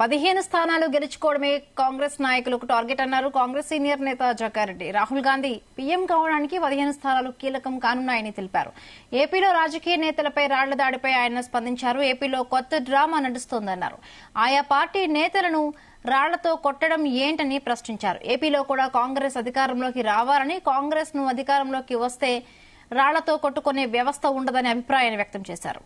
15 స్థానాలు గెలుచుకోవడమే కాంగ్రెస్ నాయకులకు టార్గెట్ అన్నారు కాంగ్రెస్ సీనియర్ నేత జగ్గారెడ్డి. రాహుల్ గాంధీ పీఎం కావడానికి 15 స్థానాలు కీలకం కానున్నాయని తెలిపారు. ఏపీలో రాజకీయ నేతలపై రాళ్ల దాడిపై ఆయన స్పందించారు. ఏపీలో కొత్త డ్రామా నడుస్తోందన్నారు. ఆయా పార్టీ నేతలను రాళ్లతో కొట్టడం ఏంటని ప్రశ్నించారు. ఏపీలో కూడా కాంగ్రెస్ అధికారంలోకి రావాలని, కాంగ్రెస్ ను అధికారంలోకి వస్తే రాళ్లతో కొట్టుకునే వ్యవస్థ ఉండదని అభిప్రాయాన్ని వ్యక్తం చేశారు.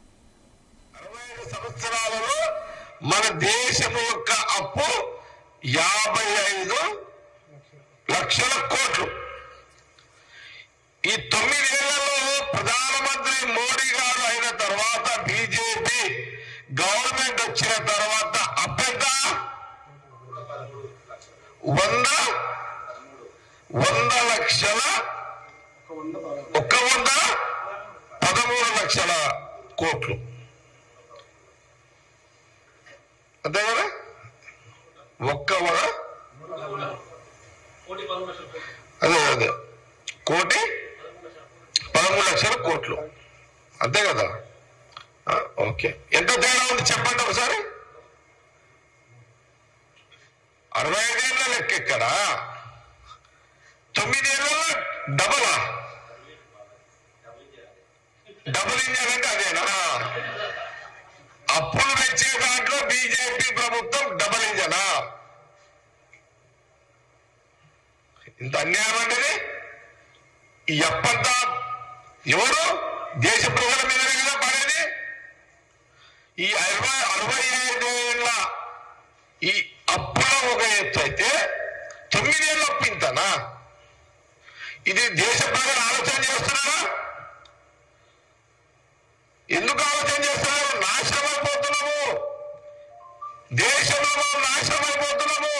మన దేశం యొక్క అప్పు 55 లక్షల కోట్లు. ఈ 9 ఏళ్లలో ప్రధానమంత్రి మోడీ గారు అయిన తర్వాత, బీజేపీ గవర్నమెంట్ వచ్చిన తర్వాత అప్పెంత 100 లక్షల 13 లక్షల కోట్లు. అంతే కదా, అదే కోటి 13 లక్షల కోట్లు, అంతే కదా. ఓకే, ఎంత తేడా ఉంది చెప్పండి ఒకసారి. 65 ఏళ్ళ లెక్క ఎక్కడ, 9 ఏళ్ళలో డబల్ ఇంజన్ అంటే అదేనా? అప్పులు తెచ్చే దాంట్లో బీజేపీ ప్రభుత్వం డబల్ ఇంజనా? ఇంత అన్యాయం అంటే ఎప్పంతా ఎవరు దేశ ప్రజల మీద కదా పడేది. ఈ 65 ఏళ్ళ ఈ అప్పుల ఒక ఎత్తు అయితే 9 ఏళ్ళ అప్పు ఇంతనా? ఇది దేశ ప్రజలు ఆలోచన చేస్తున్నారా? ఎందుకు ఆలోచన చేస్తున్నారు? నాశనం అయిపోతున్నాము, దేశంలో నాశనం అయిపోతున్నాము.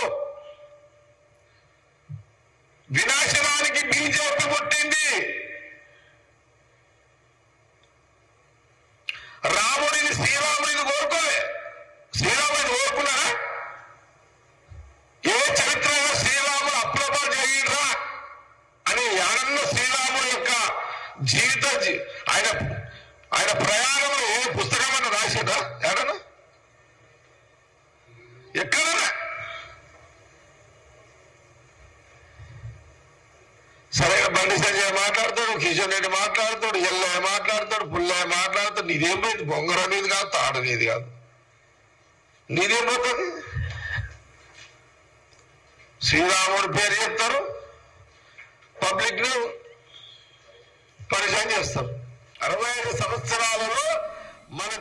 వినాశనానికి బీజేపీ పుట్టింది. రాముడిని శ్రీరాముడిని కోరుకోలే, శ్రీరాముడిని కోరుకున్నారా? ఏ చరిత్రలో శ్రీరాముడు అప్రూపం చేయరా అని ఎవరన్నా శ్రీరాముడు యొక్క జీవిత ఆయన ప్రయాణంలో ఏ పుస్తకం అన్న రాసిందా? ఎవరన్నా ఎక్కడన్నా? సరైన బండి సంజయ్ మాట్లాడతాడు, కిషన్ రెడ్డి మాట్లాడతాడు, ఎల్లయ్య మాట్లాడతాడు, పుల్లయ్య మాట్లాడతాడు. నీదేం పోయింది? బొంగర నీది కాదు, తాడు నీది కాదు, నీదేం పోతుంది? శ్రీరాముడి పేరు చెప్తారు, పబ్లిక్ ను పరిచయం చేస్తారు. 65 సంవత్సరాలలో మన